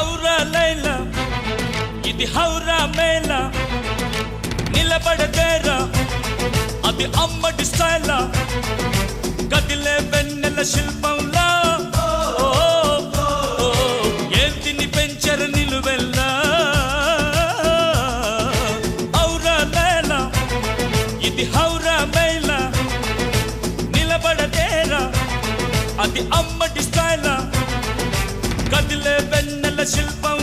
ఔరా లైలా ఇది హౌరా మేళ నిలబడదేరా అది అమ్మడి స్టైలా కదిలే వెన్నెల శిల్పంలా ఏంటిని పెంచరు నిలువెల్లా ఔరా లైలా ఇది హౌరా మేళ నిలబడదేరా అది అమ్మడి స్టైలా కదిలే వెన్నెల శిల్పం